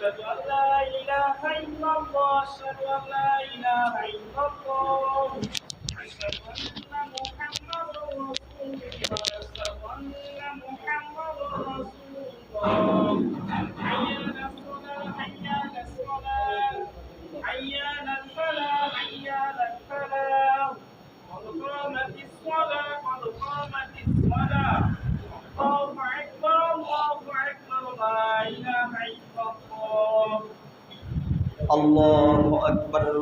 أشهد أن لا إله إلا الله أشهد أن لا إله إلا الله أشهد أن محمدا رسول الله أشهد أن محمدا رسول الله حي على الصلاة حي على الصلاة حي على الفلاح حي على الفلاح قد قامت الصلاة قد قامت الصلاة الله أكبر الله أكبر لا إله إلا الله الله أكبر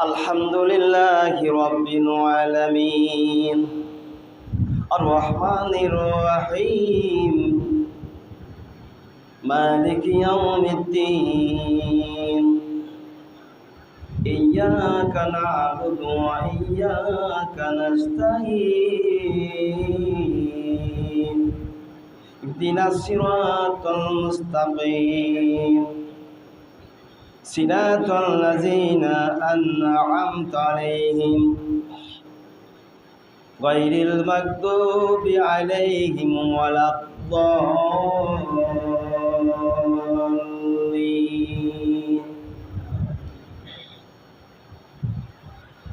الحمد لله رب العالمين الرحمن الرحيم مالك يوم الدين إياك نعبد وإياك نستعين اهدنا الصراط المستقيم صراط الذين أنعمت عليهم غير المغضوب عليهم ولا الضالين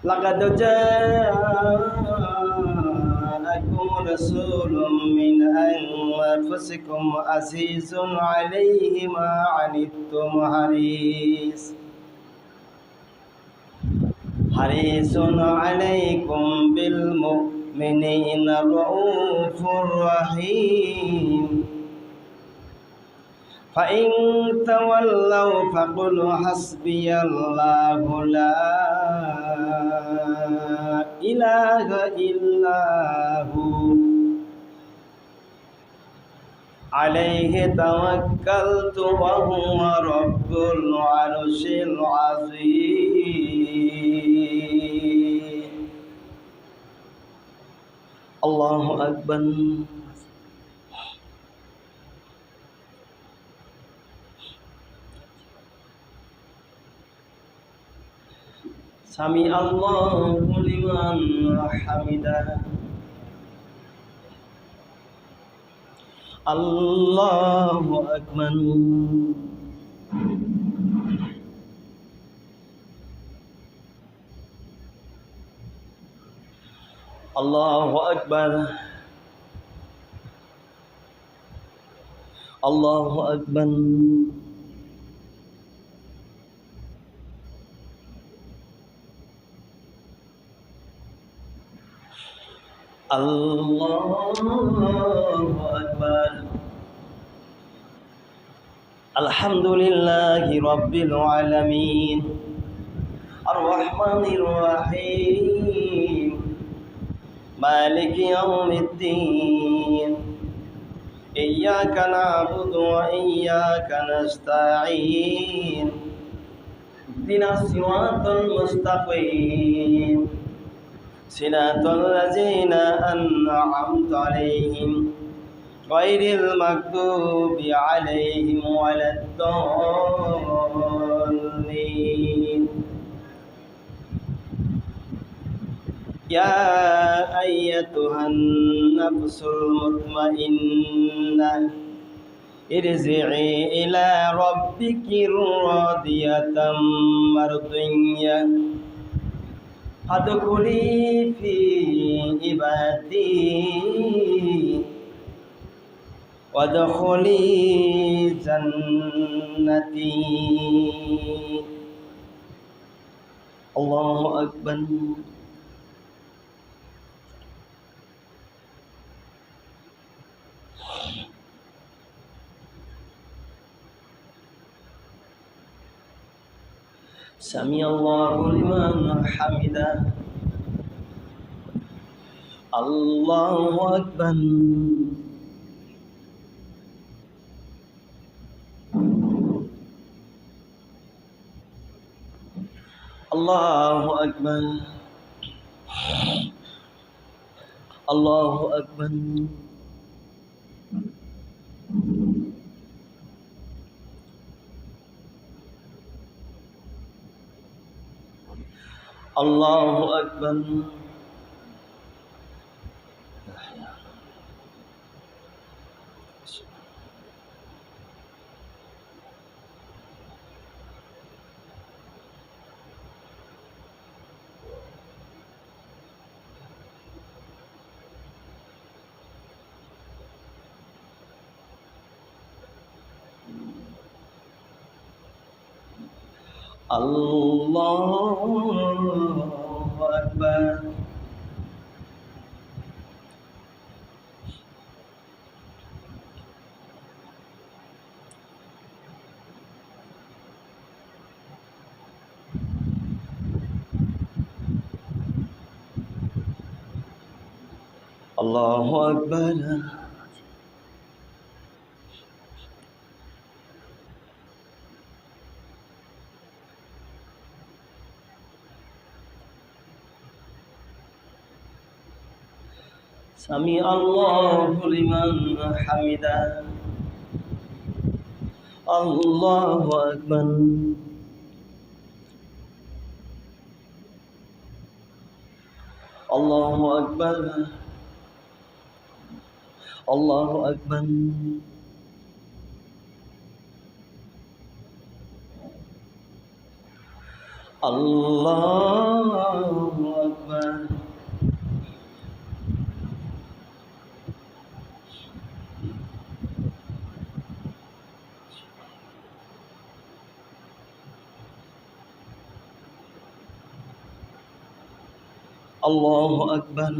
لقد جاءكم رسول من أنفسكم عزيز عليه ما عنتم حريص عليكم بالمؤمنين رؤوف رحيم فإن تولوا فقل حسبي الله لا إله إلا هو عليه توكلت وهو رب العرش العظيم الله أكبر سمع الله لمن حمده الله أكبر الله أكبر الله أكبر الله أكبر الحمد لله رب العالمين الرحمن الرحيم مالك يوم الدين إياك نعبد وإياك نستعين اهدنا الصراط المستقيم صراط الذين أنعمت عليهم غير المغضوب عليهم ولا الضالين يا أيتها النفس المطمئنة ارجعي إلى ربك راضية مرضية فادخلي في عبادي وادخلي جنتي الله أكبر سمع الله لمن حمده الله أكبر الله أكبر الله أكبر Allahu Akbar. Allahu Akbar. Allahu Akbar. Sami Allahu liman hamidah. Allahu Akbar. Allahu Akbar. Allahu Akbar. Allahu Akbar. Allahu Akbar.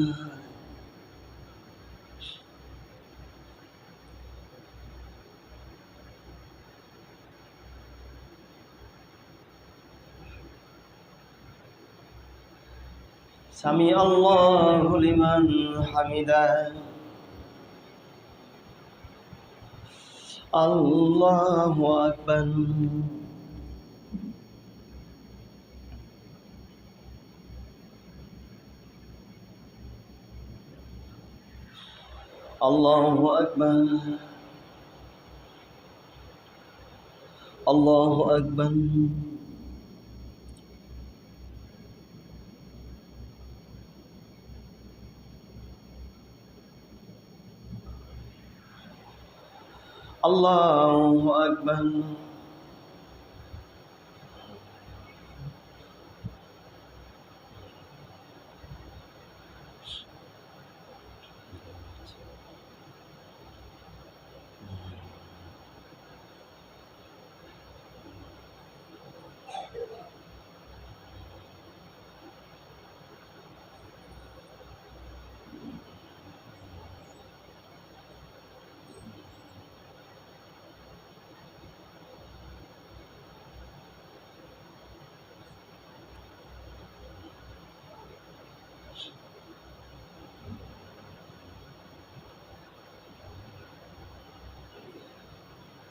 Sami Allahu liman hamidah. Allahu Akbar. Allahu Akbar. Allahu Akbar. Allahu Akbar.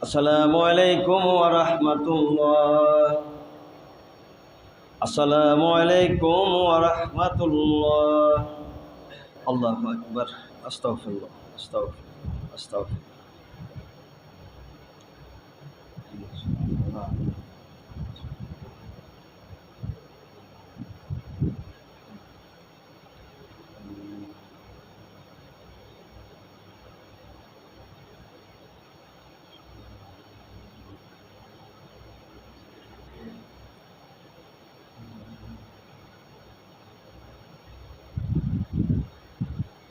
Assalamualaikum warahmatullahi. Assalamualaikum warahmatullahi. Allahu Akbar. Astaghfirullah. Astaghfirullah. Astaghfirullah.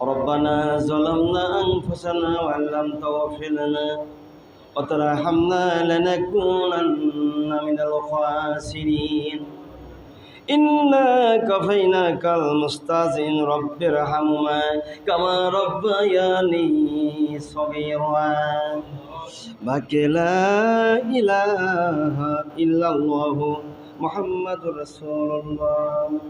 ربنا ظلمنا أنفسنا وإن لم تغفر لنا وترحمنا لنكونن من الخاسرين إنا كفيناك المستهزئين رب ارحمهما كما ربياني صغيرا بك لا إله إلا الله محمد رسول الله.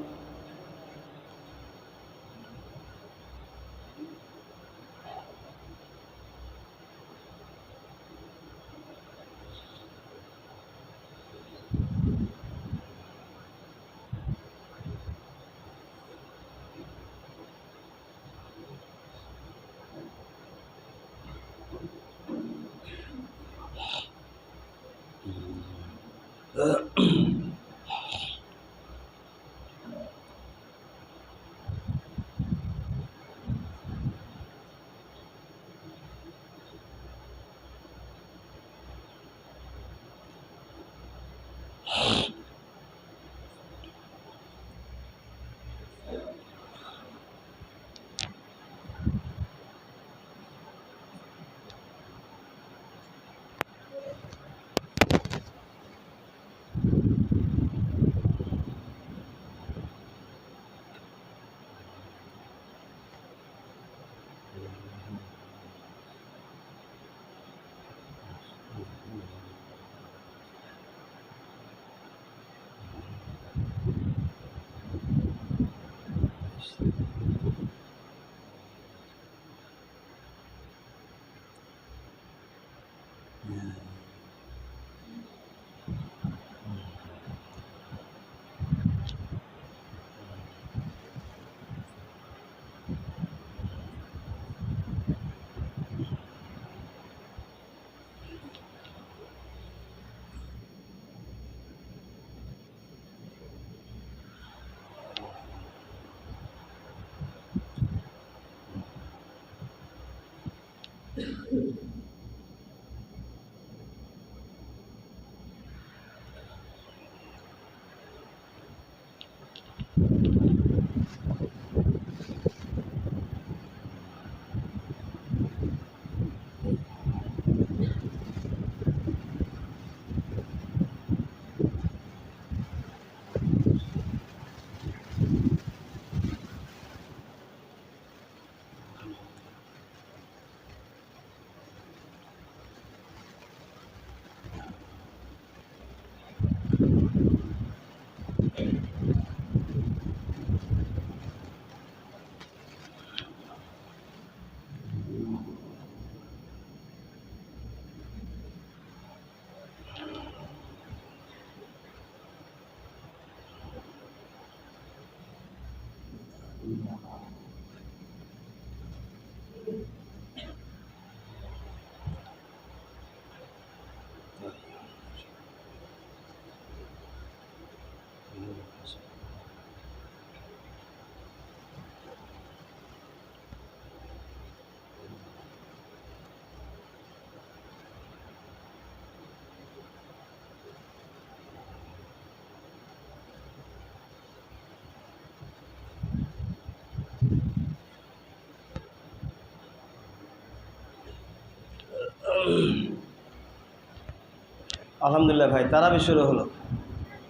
আলহামদুলিল্লাহ ভাই, তারাবি শুরু হলো,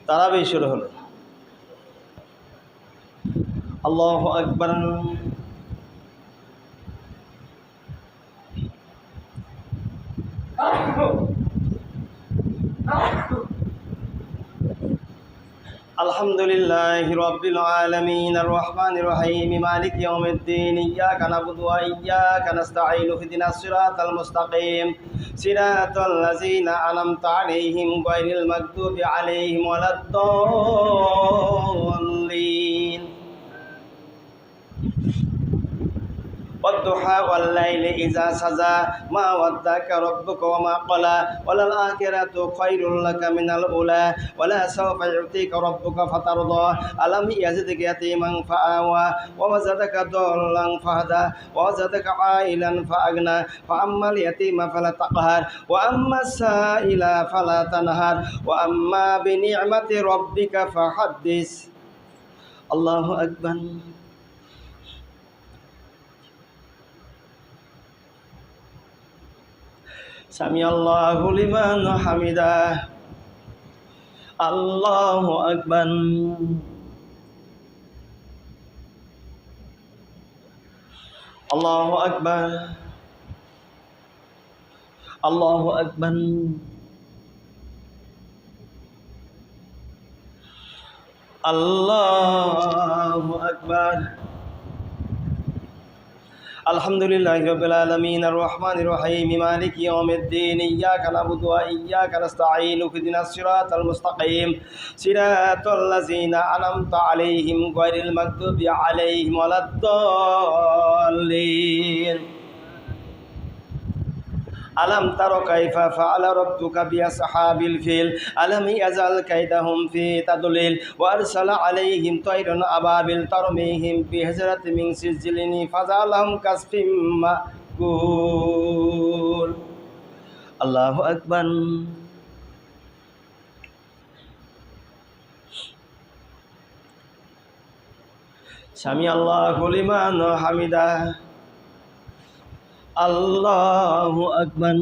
তারাবি শুরু হলো। আল্লাহু আকবার। আলহামদুলিল্লাহি রাব্বিল আলামিন আর রহমানির রহিম মালিকি ইয়াউমিদ্দিন ইয়্যাকা না'বুদু ওয়া ইয়্যাকা নাস্তাঈন ইহদিনাস সিরাতাল মুস্তাকিম সিরাতাল লাযিনা আন'আমতা আলাইহিম গায়রিল মাগদুবি আলাইহিম ওয়ালাদ-দাল্লিন। والضحى والليل إذا سجى ما ودعك ربك وما قلى وللآخرة خير لك من الأولى ولسوف يعطيك ربك فترضى ألم يزدك يتيما فآوى ووجدك ضالا فهدى ووجدك عائلا فأغنى فأما اليتيم فلا تقهر وأما السائل فلا تنهر وأما بنعمة ربك فحدث. الله أكبر. সামি আল্লাহু লিমান হামিদাহ। আল্লাহু আকবার। আল্লাহু আকবার। আল্লাহু আকবার। আল্লাহু আকবার। আলহামদুলিল্লাহি রাব্বিল আলামিন আর রহমানির রহিম মালিকি ইয়াউমিদ্দিন ইয়্যাকা না'বুদু ওয়া ইয়্যাকা নাস্তাঈন ইহদিনাস সিরাতাল মুস্তাকিম সিরাতাল লাযিনা আন'আমতা আলাইহিম গায়রিল মাগদুবি আলাইহিম ওয়ালাদ-দাল্লিন। আলম তারা কাইফা ফাআলা রাব্বুকা বিআসহাবিল ফিল আলাম ইয়াজাল কাইদাহুম ফি তাদলিল ওয়া আরসালা আলাইহিম তায়রান আবাবিল তারমিহিম বিহিজরাতিন মিন সিজিলিন ফাজালাহুম কাসফিম মাকুল। আল্লাহু আকবার। সামি আল্লাহু লিমান হামিদাহ। আল্লাহু আকবার।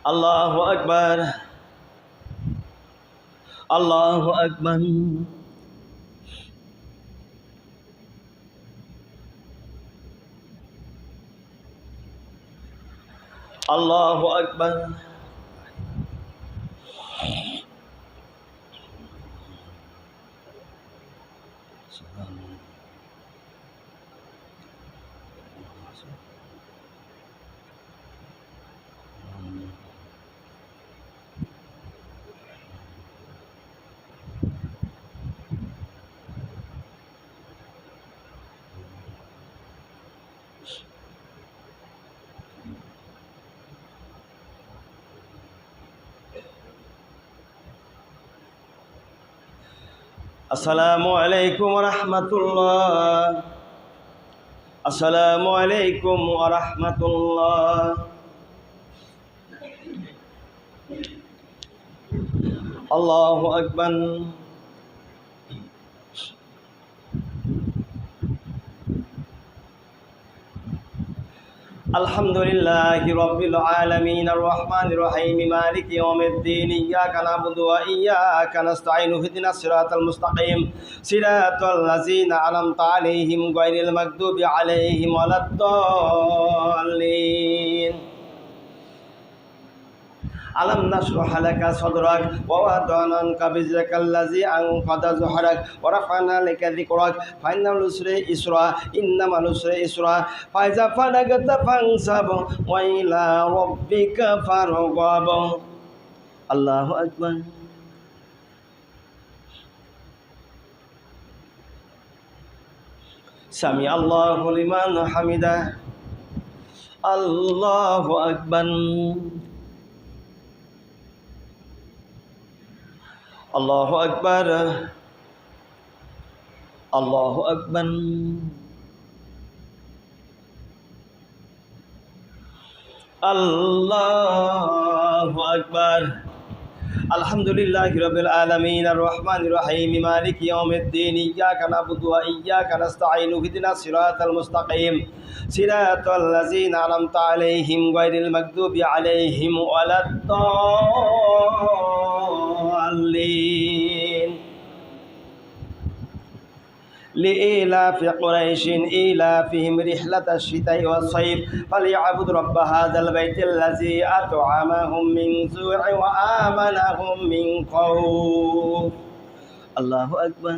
আল্লাহু আকবার। আল্লাহু আকবার। আল্লাহু আকবার। আসসালামু আলাইকুম ওয়া রাহমাতুল্লাহ। আসসালামু আলাইকুম ওয়া রাহমাতুল্লাহ। আল্লাহু আকবার। আলহামদুলিল্লাহি রাব্বিল আলামিন আর রহমানির রহিম মালিকি ইয়াউমিদ্দিন ইয়্যাকা না'বুদু ওয়া ইয়্যাকা নাস্তাঈন ইহদিনাস সিরাতাল মুস্তাকিম সিরাতাল লাযিনা আন'আমতা আলাইহিম গায়রিল মাগদুবি আলাইহিম ওয়ালাদ-দাল্লিন। আলাম নাশরাহ লাকা সাদরাক ওয়া ওয়াদা'না আনকা বিযরাকাল্লাযী আনকাযা যুহরাক ওয়া রাফa'না লাকা যিকরাক ফাইন্নাল উসরি ইসরা ইন্নামাল উসরি ইসরা ফাইযা ফারাগতা ফানসাব ওয়া ইলা রাব্বিকা ফারগাব। আল্লাহু আকবার। সামি আল্লাহু লিমান হামিদা। আল্লাহু আকবার। আল্লাহু আকবার। আল্লাহু আকবার। আল্লাহু আকবার। আলহামদুলিল্লাহি রাব্বিল আলামিন আর রহমানির রহিম মালিকি ইয়াউমিদ্দিন ইয়্যাকা না'বুদু ওয়া ইয়্যাকা নাস্তাঈন ইহদিনাস সিরাতাল মুস্তাকিম সিরাতাল লাযিনা আন'আমতা আলাইহিম গায়রিল মাগদুবি আলাইহিম ওয়ালাদ-দাল্লিন। لإيلاف قريش إيلافهم رحلة الشتاء والصيف فليعبدوا رب هذا البيت الذي أطعمهم من جوع وآمنهم من خوف. الله أكبر.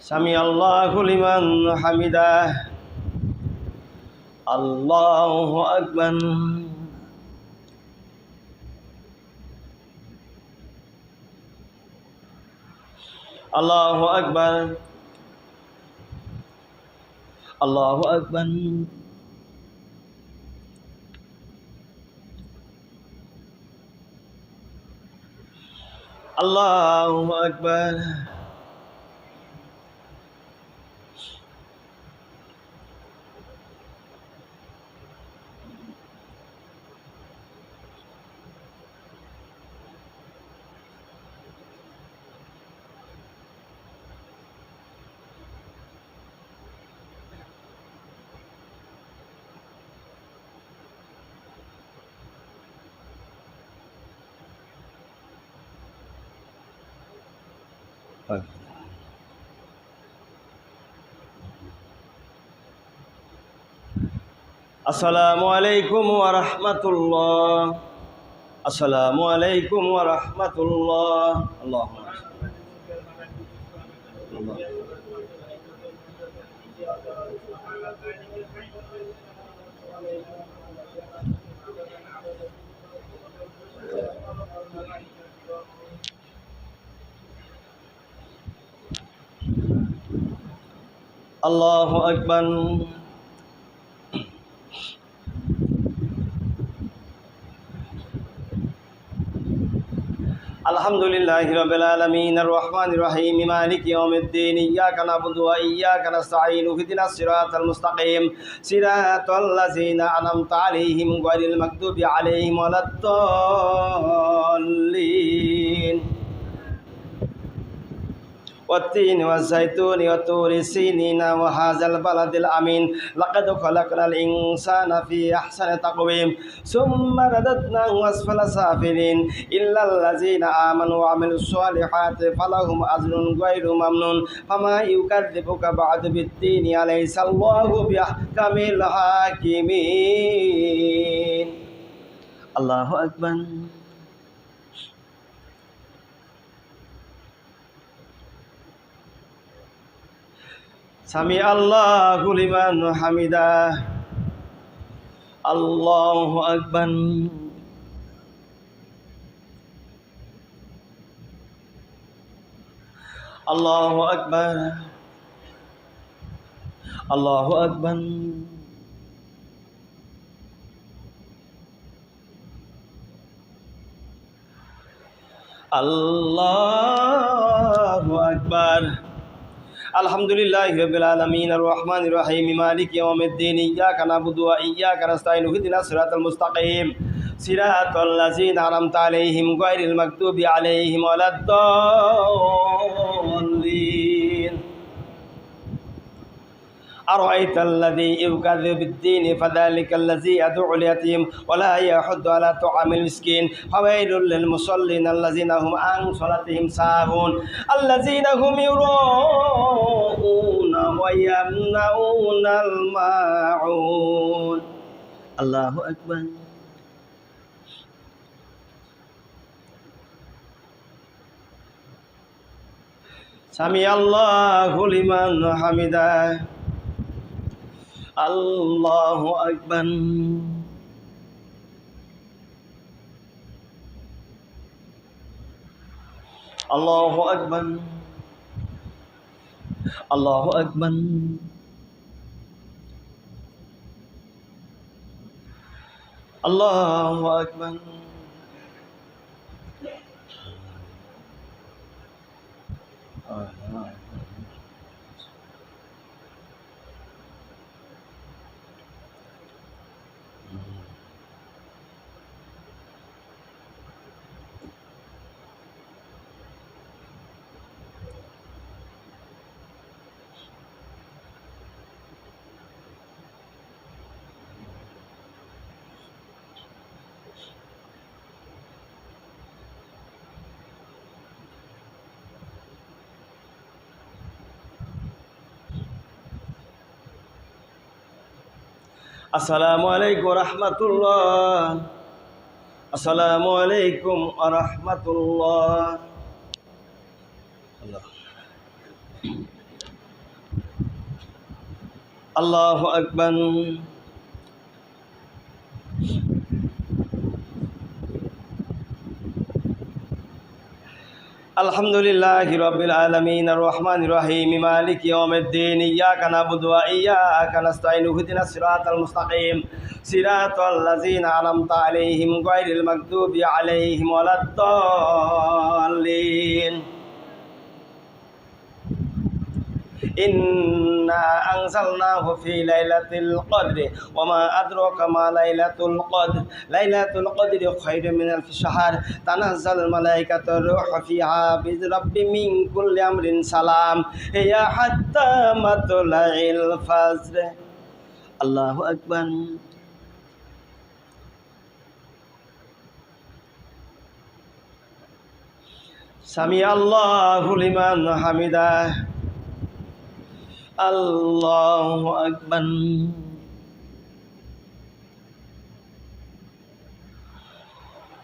سمع الله لمن حمده. الله أكبر. আল্লাহু আকবার। আল্লাহু আকবার। আল্লাহু আকবার। আসসালামু আলাইকুম ওয়া রাহমাতুল্লাহ। আসসালামু আলাইকুম ওয়া রাহমাতুল্লাহ। আল্লাহুম্মা আল্লাহু আকবার। আলহামদুলিল্লাহি রাব্বিল আলামিন আর রহমানির রহিম মালিকি ইয়াউমিদ্দিন ইয়্যাকা না'বুদু ওয়া ইয়্যাকা নাস্তাঈন ইহদিনাস সিরাতাল মুস্তাকিম সিরাতাল লাযিনা আন'আমতা আলাইহিম গায়রিল মাগদুবি আলাইহিম ওয়ালাদ-দাল্লিন। والتين والزيتون وطور سينين وهذا البلد الأمين لقد خلقنا الإنسان في أحسن تقويم ثم رددناه أسفل سافلين إلا الذين آمنوا وعملوا الصالحات فلهم أجر غير ممنون فما يكذبك بعد بالدين أليس الله بأحكم الحاكمين. الله أكبر. সামি আল্লাহু লিমান হামিদাহ। আল্লাহু আকবার। আল্লাহু আকবার। আল্লাহু আকবার। আল্লাহু আকবার। আলহামদুলিল্লাহি রাব্বিল আলামিন আর রহমানির রহিম মালিকি ইয়াউমিদ্দিন ইয়্যাকা না'বুদু ওয়া ইয়্যাকা নাস্তাঈন ইহদিনাস সিরাতাল মুস্তাকিম সিরাতাল লাযিনা আন'আমতা আলাইহিম গায়রিল মাগদুবি আলাইহিম ওয়ালাদ-দাল্লিন। أرأيت الذي يكذب بالدين فذلك الذي يدعو اليتيم ولا يحض على طعام المسكين فويل للمصلين الذين هم عن صلاتهم ساهون الذين هم يراءون ويمنعون الماعون. الله أكبر. سمع الله لمن حمده. الله أكبر. الله أكبر. الله أكبر. الله أكبر. আসসালামু আলাইকুম রাহমাতুল্লাহ। আসসালামু আলাইকুম রাহমাতুল্লাহ। আল্লাহু আকবার। আলহামদুলিল্লাহি রাব্বিল আলামিন আর রহমানির রহিম মালিকি ইয়াউমিদ্দিন ইয়্যাকা না'বুদু ওয়া ইয়্যাকা নাস্তাঈন ইহদিনাস সিরাতাল মুস্তাকিম সিরাতাল লাযিনা আন'আমতা আলাইহিম গায়রিল মাগদুবি আলাইহিম ওয়ালাদ-দাল্লিন। إنا أنزلناه في ليلة القدر وما أدراك ما ليلة القدر ليلة القدر خير من ألف شهر تنزل الملائكة الروح فيها بإذن رب من كل أمر سلام هي حتى مطلع الفجر. الله أكبر. سمع الله لمن حمده. الله أكبر.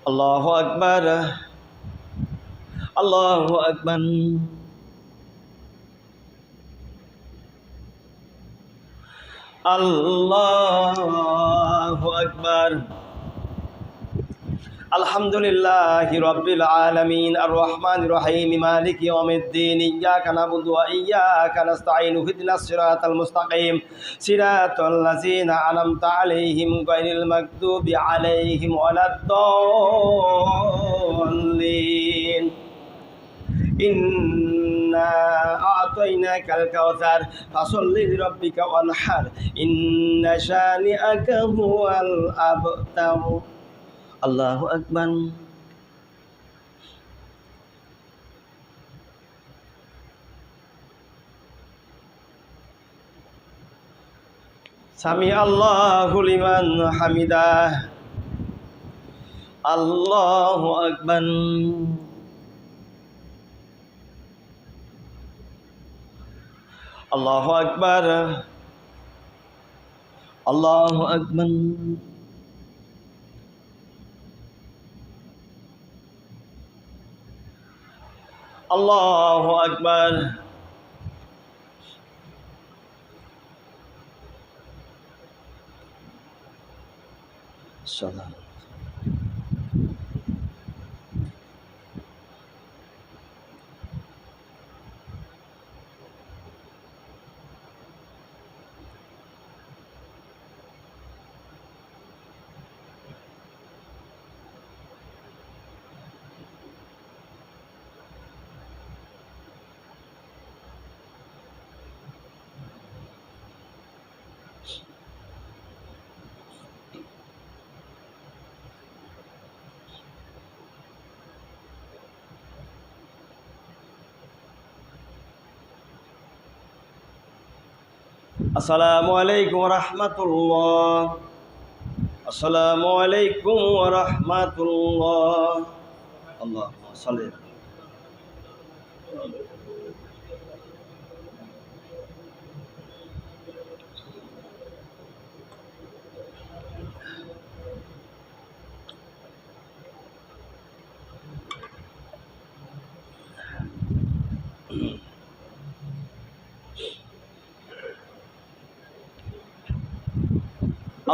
الله أكبر. الله أكبر. الله أكبر. আলহামদুলিল্লাহি রাব্বিল আলামিন আর রহমানির রহিম মালিকি ইয়াউমিদ্দিন ইয়্যাকা না'বুদু ওয়া ইয়্যাকা নাস্তাঈন ইহদিনাস সিরাতাল মুস্তাকিম সিরাতাল লাযিনা আন'আমতা আলাইহিম গায়রিল মাগদুবি আলাইহিম ওয়ালাদ-দাল্লিন। ইন্না আ'তাইনাকাল কাউসার ফাসাল্লি লিরাব্বিকা ওয়ানহার ইন্না শানি'আকা হুয়াল আবতার. আল্লাহু আকবার. সামি আল্লাহু লিমান হামিদাহ. আল্লাহু আকবার. আল্লাহু আকবার. আল্লাহু আকবার. আল্লাহু আকবার. সালাম. আসসালামু আলাইকুম ওয়া রাহমাতুল্লাহ। আসসালামু আলাইকুম ওয়া রাহমাতুল্লাহ। আল্লাহুম্মা সাল্লি।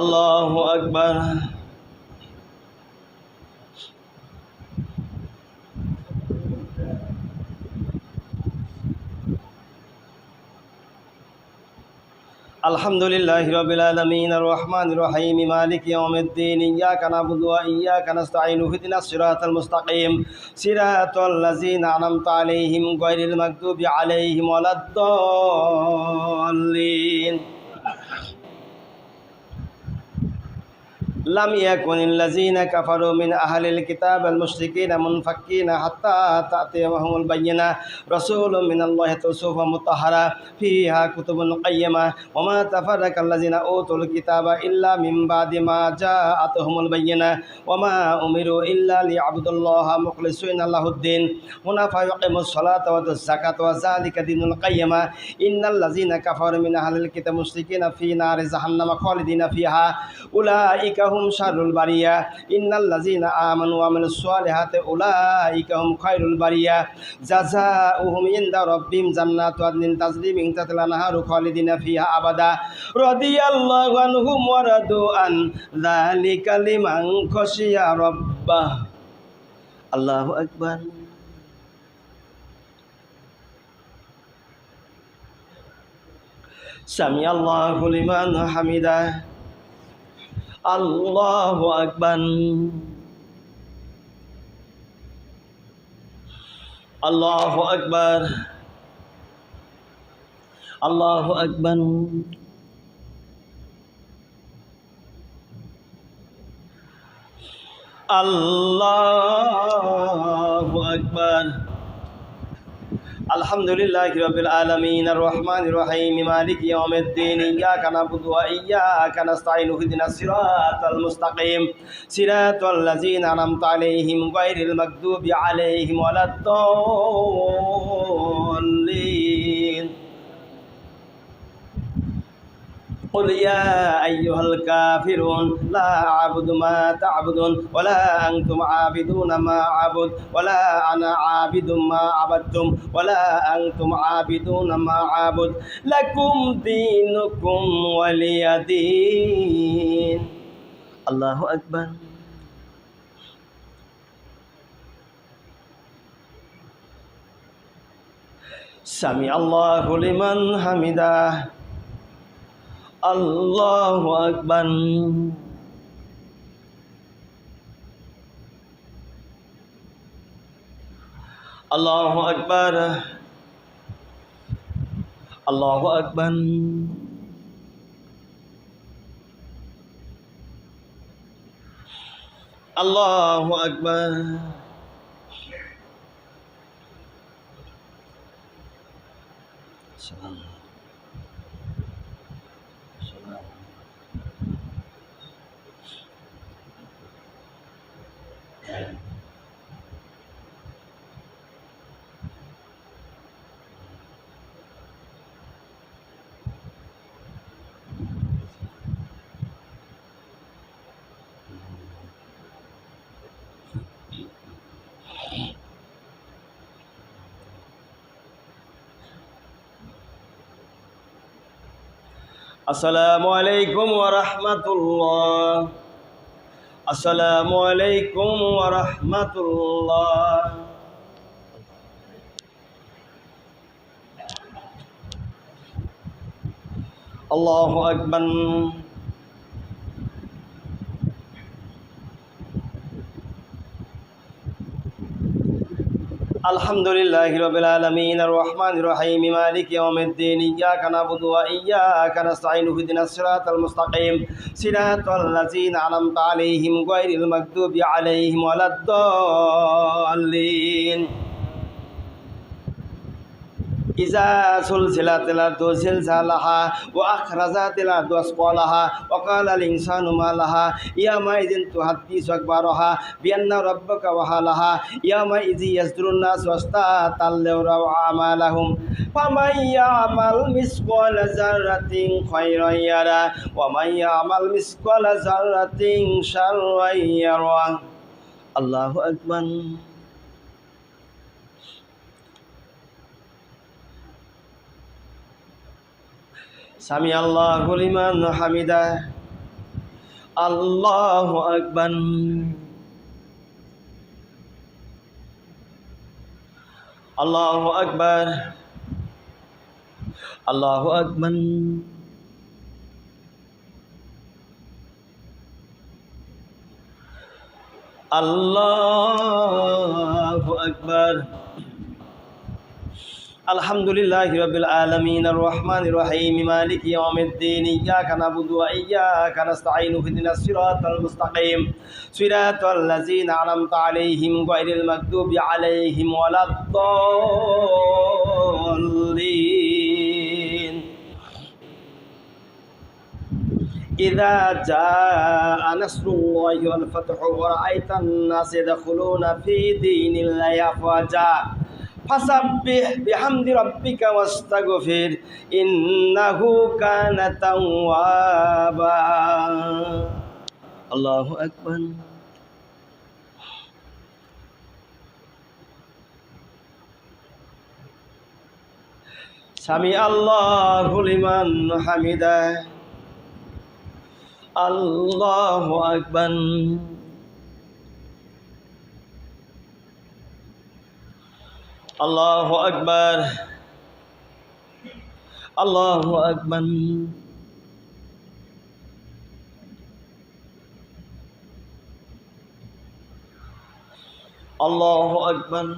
আল্লাহু আকবার। আলহামদুলিল্লাহি রাব্বিল আলামিন আর রহমানির রহিম মালিকি ইয়াউমিদ্দিন ইয়্যাকা না'বুদু ওয়া ইয়্যাকা নাস্তাঈন ইহদিনাস সিরাতাল মুস্তাকিম সিরাতাল লাযিনা আন'আমতা আলাইহিম গায়রিল মাগদুবি আলাইহিম ওয়ালাদ-দাল্লিন। لم يكن الذين كفروا من أهل الكتاب المشركين منفكين حتى تأتيهم البينة رسول من الله صحف مطهرة فيها كتب قيمة وما تفرق الذين أوتوا الكتاب إلا من بعد ما جاءتهم البينة وما أمروا إلا ليعبدوا الله مخلصين له الدين حنفاء يقيموا الصلاة ويؤتوا الزكاة وذلك دين القيمة إن الذين كفروا من أهل الكتاب المشركين في نار جهنم خالدين فيها أولئك هم شر البرية إن الذين آمنوا وعملوا الصالحات أولئك هم خير البرية جزاؤهم عند ربهم جنات عدن تجري من تحتها الأنهار خالدين فيها أبدا رضي الله عنهم ورضوا عن ذلك لمن خشي ربه الله أكبر سمع الله لمن حمده আল্লাহু আকবার আল্লাহু আকবার আল্লাহু আকবার আল্লাহু আকবার আলহামদুলিল্লাহি রাব্বিল আলামিন আর রহমানির রহিম মালিকি ইয়াউমিদ্দিন ইয়্যাকা না'বুদু ওয়া ইয়্যাকা নাস্তাঈন ইহদিনাস সিরাতাল মুস্তাকিম সিরাতাল লাযিনা আন'আমতা আলাইহিম গায়রিল মাগদুবি আলাইহিম ওয়ালাদ-দাল্লিন قل يا أيها الكافرون لا أعبد ما تعبدون ولا أنتم عابدون ما أعبد ولا أنا عابد ما عبدتم ولا أنتم عابدون ما أعبد لكم دينكم ولي دين الله أكبر سمع الله لمن حمده الله أكبر الله أكبر الله أكبر الله أكبر আসসালামু আলাইকুম ওয়া রাহমাতুল্লাহ আসসালামু আলাইকুম ওয়া রাহমাতুল্লাহ আল্লাহু আকবার আলহামদুলিল্লাহি রাব্বিল আলামিন আর রহমানির রহিম মালিকি ইয়াউমিদ্দিন ইয়্যাকা না'বুদু ওয়া ইয়্যাকা নাস্তাঈন ইহদিনাস সিরাতাল মুস্তাকিম সিরাতাল লাযিনা আন'আমতা আলাইহিম গায়রিল মাগদুবি আলাইহিম ওয়ালাদ-দাল্লিন إذا سلسلت الأرض زلزالها وأخرجت الأرض أثقالها وقال الإنسان ما لها يومئذ تحدث أخبارها بأن ربك وحالها يومئذ يصدر الناس أشتاتا ليروا أعمالهم فمن يعمل مثقال ذرة خيرا يره ومن يعمل مثقال ذرة شرا يره الله أكبر سمع الله لمن حمده الله أكبر الله أكبر الله أكبر الله أكبر الحمد لله رب العالمين الرحمن الرحيم مالك يوم الدين إياك نعبد وإياك نستعين اهدنا الصراط المستقيم صراط الذين أنعمت عليهم غير المغضوب عليهم ولا الضالين إذا جاء نصر الله والفتح ورأيت الناس يدخلون في دين الله أفواجا فسبح بحمد ربك واستغفر إنه كان توابا الله أكبر سمع الله لمن حمده الله أكبر الله أكبر الله أكبر الله أكبر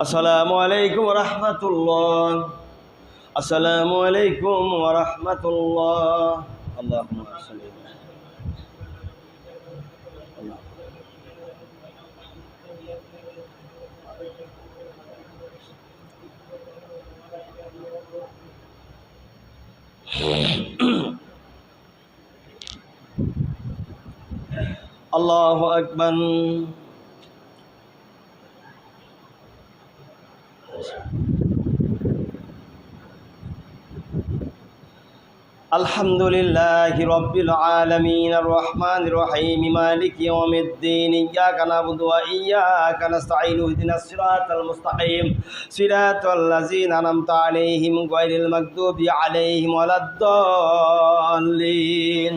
السلام عليكم ورحمة الله السلام عليكم ورحمة الله اللهم صل الله أكبر الحمد لله رب العالمين الرحمن الرحيم مالك يوم الدين إياك نعبد وإياك نستعين اهدنا الصراط المستقيم صراط الذين أنعمت عليهم غير المغضوب عليهم ولا الضالين